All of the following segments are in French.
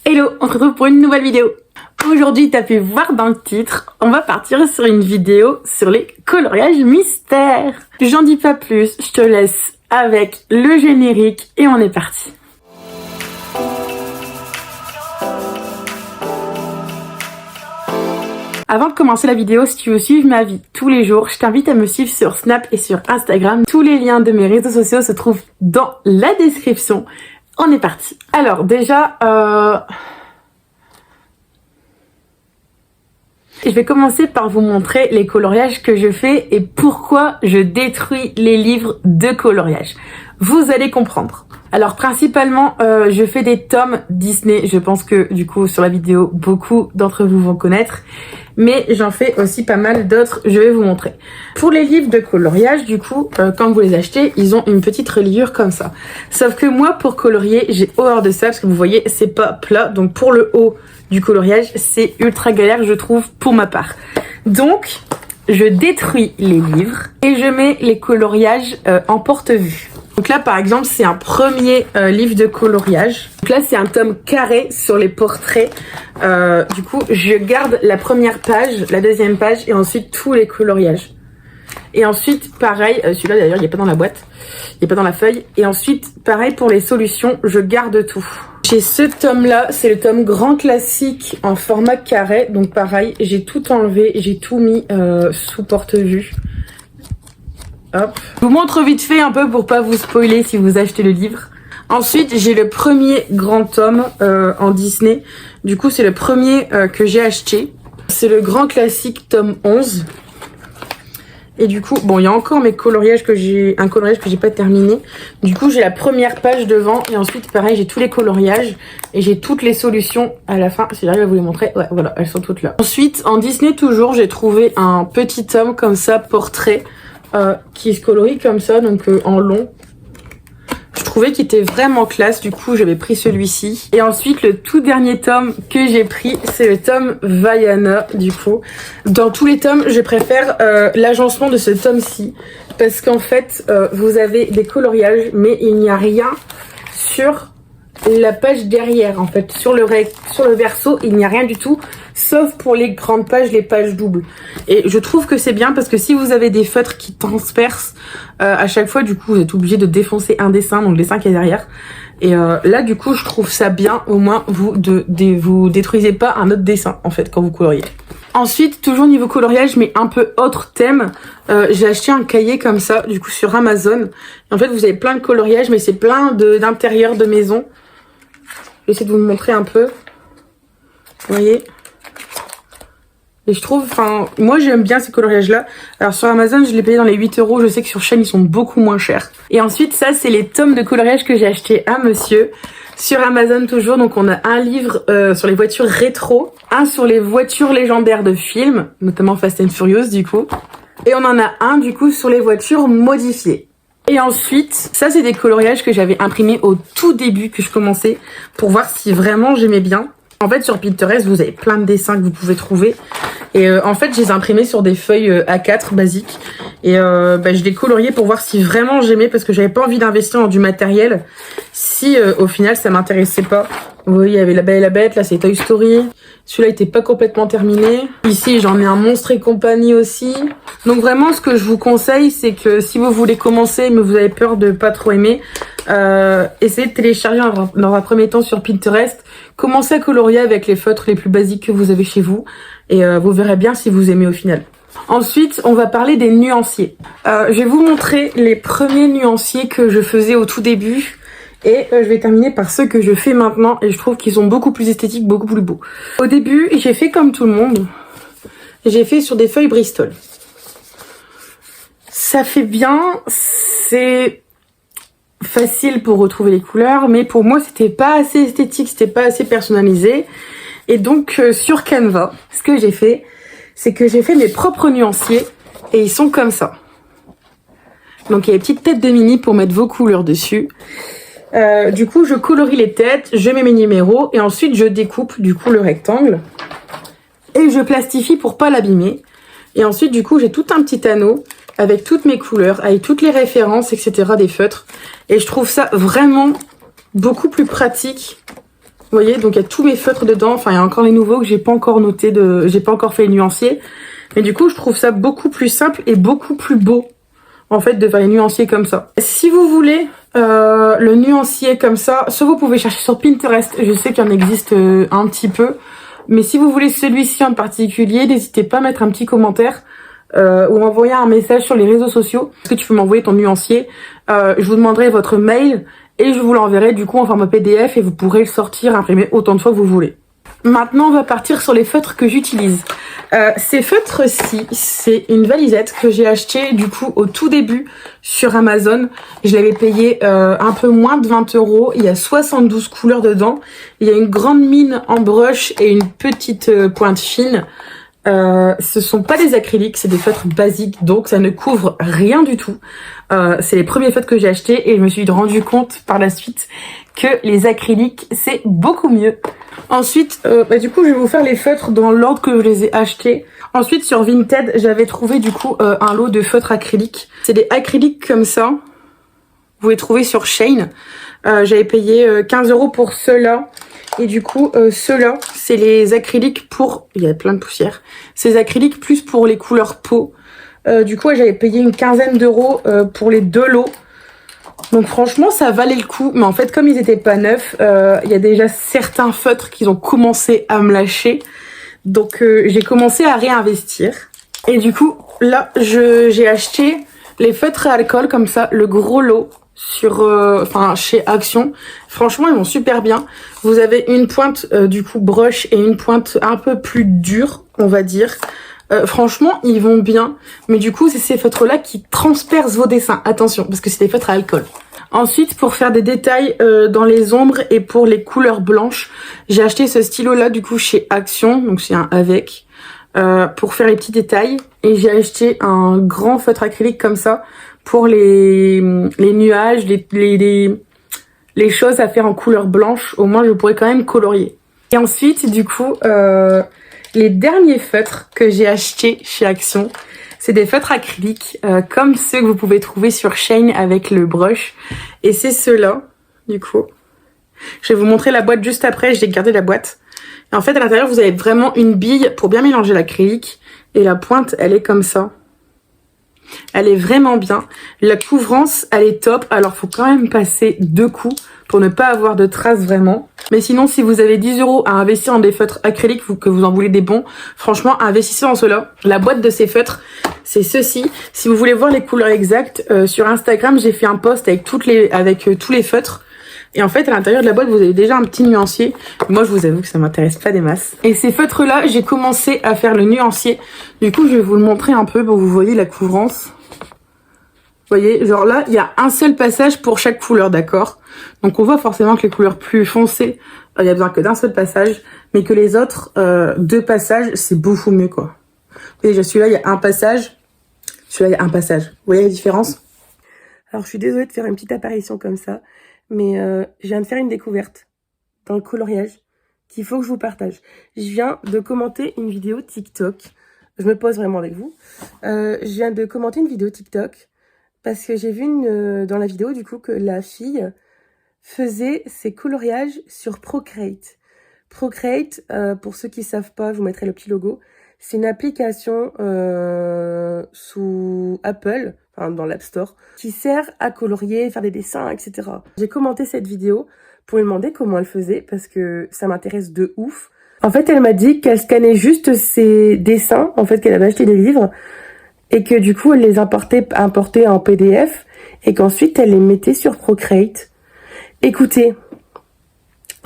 Hello, on se retrouve pour une nouvelle vidéo. Aujourd'hui, tu as pu voir dans le titre, on va partir sur une vidéo sur les coloriages mystères. J'en dis pas plus, je te laisse avec le générique et on est parti. Avant de commencer la vidéo, si tu veux suivre ma vie tous les jours, je t'invite à me suivre sur Snap et sur Instagram. Tous les liens de mes réseaux sociaux se trouvent dans la description. On est parti. Alors déjà, je vais commencer par vous montrer les coloriages que je fais et pourquoi je détruis les livres de coloriage. Vous allez comprendre. Alors principalement, je fais des tomes Disney. Je pense que du coup sur la vidéo, beaucoup d'entre vous vont connaître. Mais j'en fais aussi pas mal d'autres, je vais vous montrer. Pour les livres de coloriage, du coup, quand vous les achetez, ils ont une petite reliure comme ça. Sauf que moi, pour colorier, j'ai horreur de ça parce que vous voyez, c'est pas plat. Donc pour le haut du coloriage, c'est ultra galère, je trouve, pour ma part. Donc, je détruis les livres et je mets les coloriages en porte-vue. Donc là, par exemple, c'est un premier livre de coloriage. Donc là, c'est un tome carré sur les portraits. Du coup, je garde la première page, la deuxième page et ensuite tous les coloriages. Et ensuite, pareil, celui-là d'ailleurs, il n'est pas dans la boîte, il n'est pas dans la feuille. Et ensuite, pareil pour les solutions, je garde tout. J'ai ce tome-là, c'est le tome grand classique en format carré. Donc pareil, j'ai tout enlevé, j'ai tout mis sous porte-vue. Hop. Je vous montre vite fait un peu pour pas vous spoiler si vous achetez le livre. Ensuite, j'ai le premier grand tome en Disney. Du coup, c'est le premier que j'ai acheté. C'est le grand classique tome 11. Et du coup, bon, il y a encore mes coloriages un coloriage que j'ai pas terminé. Du coup, j'ai la première page devant et ensuite, pareil, j'ai tous les coloriages et j'ai toutes les solutions à la fin. Si j'arrive à vous les montrer, ouais, voilà, elles sont toutes là. Ensuite, en Disney toujours, j'ai trouvé un petit tome comme ça, portrait, qui se colorie comme ça, donc en long. Je trouvais qu'il était vraiment classe, du coup j'avais pris celui-ci. Et ensuite le tout dernier tome que j'ai pris, c'est le tome Vaiana, du coup. Dans tous les tomes, je préfère l'agencement de ce tome-ci, parce qu'en fait, vous avez des coloriages, mais il n'y a rien sur la page derrière, en fait. Sur le verso, il n'y a rien du tout, sauf pour les grandes pages, les pages doubles. Et je trouve que c'est bien parce que si vous avez des feutres qui transpercent à chaque fois, du coup, vous êtes obligé de défoncer un dessin, donc le dessin qui est derrière. Et là, du coup, je trouve ça bien. Au moins, vous détruisez pas un autre dessin, en fait, quand vous coloriez. Ensuite, toujours niveau coloriage, mais un peu autre thème, j'ai acheté un cahier comme ça, du coup, sur Amazon. Et en fait, vous avez plein de coloriages, mais c'est plein d'intérieurs de maison. J'essaie de vous le montrer un peu. Vous voyez ? Et je trouve, enfin, moi j'aime bien ces coloriages-là. Alors sur Amazon, je l'ai payé dans les 8 €. Je sais que sur Shein, ils sont beaucoup moins chers. Et ensuite, ça, c'est les tomes de coloriage que j'ai acheté à monsieur. Sur Amazon toujours, donc on a un livre sur les voitures rétro, un sur les voitures légendaires de films, notamment Fast and Furious du coup. Et on en a un du coup sur les voitures modifiées. Et ensuite, ça c'est des coloriages que j'avais imprimés au tout début que je commençais pour voir si vraiment j'aimais bien. En fait sur Pinterest vous avez plein de dessins que vous pouvez trouver et en fait je les ai imprimés sur des feuilles A4 basiques et je les coloriais pour voir si vraiment j'aimais parce que j'avais pas envie d'investir dans du matériel si au final ça m'intéressait pas. Vous voyez il y avait La Belle et la Bête, là c'est Toy Story. Celui-là était pas complètement terminé. Ici j'en ai un Monstres et compagnie aussi. Donc vraiment ce que je vous conseille c'est que si vous voulez commencer mais vous avez peur de pas trop aimer, essayez de télécharger dans un premier temps sur Pinterest. Commencez à colorier avec les feutres les plus basiques que vous avez chez vous et vous verrez bien si vous aimez au final. Ensuite, on va parler des nuanciers. Je vais vous montrer les premiers nuanciers que je faisais au tout début et je vais terminer par ceux que je fais maintenant et je trouve qu'ils sont beaucoup plus esthétiques, beaucoup plus beaux. Au début, j'ai fait comme tout le monde. J'ai fait sur des feuilles Bristol. Ça fait bien, c'est facile pour retrouver les couleurs, mais pour moi c'était pas assez esthétique, c'était pas assez personnalisé. Et donc sur Canva, ce que j'ai fait, c'est que j'ai fait mes propres nuanciers et ils sont comme ça. Donc il y a des petites têtes de mini pour mettre vos couleurs dessus. Du coup je colorie les têtes, je mets mes numéros et ensuite je découpe du coup le rectangle et je plastifie pour pas l'abîmer. Et ensuite du coup j'ai tout un petit anneau avec toutes mes couleurs, avec toutes les références, etc. des feutres. Et je trouve ça vraiment beaucoup plus pratique Vous voyez, donc il y a tous mes feutres dedans. Enfin, il y a encore les nouveaux que j'ai pas encore noté j'ai pas encore fait les nuanciers. Mais du coup, je trouve ça beaucoup plus simple et beaucoup plus beau, en fait, de faire les nuanciers comme ça. Si vous voulez le nuancier comme ça, soit vous pouvez chercher sur Pinterest. Je sais qu'il y en existe un petit peu. Mais si vous voulez celui-ci en particulier, n'hésitez pas à mettre un petit commentaire ou envoyer un message sur les réseaux sociaux. Est-ce que tu peux m'envoyer ton nuancier? Je vous demanderai votre mail et je vous l'enverrai du coup en format PDF et vous pourrez le sortir, imprimer autant de fois que vous voulez. Maintenant, on va partir sur les feutres que j'utilise. Ces feutres-ci, c'est une valisette que j'ai achetée du coup au tout début sur Amazon. Je l'avais payé un peu moins de 20 €. Il y a 72 couleurs dedans. Il y a une grande mine en brush et une petite pointe fine. Ce sont pas des acryliques, c'est des feutres basiques, donc ça ne couvre rien du tout. C'est les premiers feutres que j'ai achetés et je me suis rendu compte par la suite que les acryliques, c'est beaucoup mieux. Ensuite, du coup, je vais vous faire les feutres dans l'ordre que je les ai achetés. Ensuite, sur Vinted, j'avais trouvé du coup un lot de feutres acryliques. C'est des acryliques comme ça. Vous pouvez trouver sur Shein. J'avais payé 15 € pour ceux-là. Et du coup, ceux-là, c'est les acryliques pour... Il y a plein de poussière. C'est les acryliques plus pour les couleurs peau. Du coup, j'avais payé une quinzaine d'euros pour les 2 lots. Donc franchement, ça valait le coup. Mais en fait, comme ils étaient pas neufs, il y a déjà certains feutres qui ont commencé à me lâcher. Donc j'ai commencé à réinvestir. Et du coup, là, j'ai acheté les feutres à alcool comme ça, le gros lot sur chez Action. Franchement, ils vont super bien. Vous avez une pointe du coup brush et une pointe un peu plus dure, on va dire. Franchement, ils vont bien. Mais du coup, c'est ces feutres-là qui transpercent vos dessins. Attention, parce que c'est des feutres à alcool. Ensuite, pour faire des détails dans les ombres et pour les couleurs blanches, j'ai acheté ce stylo-là du coup chez Action. Donc c'est un avec. Pour faire les petits détails. Et j'ai acheté un grand feutre acrylique comme ça pour les nuages, les choses à faire en couleur blanche. Au moins, je pourrais quand même colorier. Et ensuite, du coup... les derniers feutres que j'ai achetés chez Action, c'est des feutres acryliques comme ceux que vous pouvez trouver sur Shein avec le brush. Et c'est ceux-là, du coup. Je vais vous montrer la boîte juste après, j'ai gardé la boîte. Et en fait, à l'intérieur, vous avez vraiment une bille pour bien mélanger l'acrylique. Et la pointe, elle est comme ça. Elle est vraiment bien. La couvrance, elle est top. Alors, faut quand même passer 2 coups pour ne pas avoir de traces vraiment. Mais sinon, si vous avez 10 € à investir dans des feutres acryliques, que vous en voulez des bons, franchement, investissez dans ceux-là. La boîte de ces feutres, c'est ceci. Si vous voulez voir les couleurs exactes, sur Instagram, j'ai fait un post avec tous les feutres. Et en fait, à l'intérieur de la boîte, vous avez déjà un petit nuancier. Moi, je vous avoue que ça m'intéresse pas des masses. Et ces feutres-là, j'ai commencé à faire le nuancier. Du coup, je vais vous le montrer un peu pour que vous voyez la couvrance. Vous voyez, genre là, il y a un seul passage pour chaque couleur, d'accord? Donc on voit forcément que les couleurs plus foncées, il y a besoin que d'un seul passage, mais que les autres 2 passages, c'est beaucoup mieux, quoi. Vous voyez, déjà celui-là, il y a un passage, celui-là, il y a un passage. Vous voyez la différence? Alors, je suis désolée de faire une petite apparition comme ça, mais je viens de faire une découverte dans le coloriage qu'il faut que je vous partage. Je viens de commenter une vidéo TikTok. Je me pose vraiment avec vous. Je viens de commenter une vidéo TikTok parce que j'ai vu dans la vidéo du coup que la fille faisait ses coloriages sur Procreate. Procreate, pour ceux qui savent pas, je vous mettrai le petit logo. C'est une application sous Apple, enfin dans l'App Store, qui sert à colorier, faire des dessins, etc. J'ai commenté cette vidéo pour lui demander comment elle faisait parce que ça m'intéresse de ouf. En fait, elle m'a dit qu'elle scannait juste ses dessins, en fait qu'elle avait acheté des livres, et que du coup elle les importait en PDF, et qu'ensuite elle les mettait sur Procreate. Écoutez,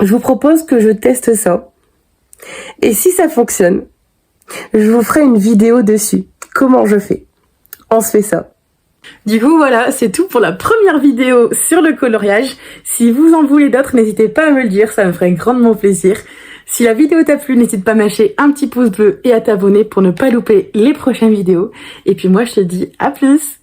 je vous propose que je teste ça, et si ça fonctionne, je vous ferai une vidéo dessus. Comment je fais? On se fait ça. Du coup, voilà, c'est tout pour la première vidéo sur le coloriage. Si vous en voulez d'autres, n'hésitez pas à me le dire, ça me ferait grandement plaisir. Si la vidéo t'a plu, n'hésite pas à lâcher un petit pouce bleu et à t'abonner pour ne pas louper les prochaines vidéos. Et puis moi, je te dis à plus!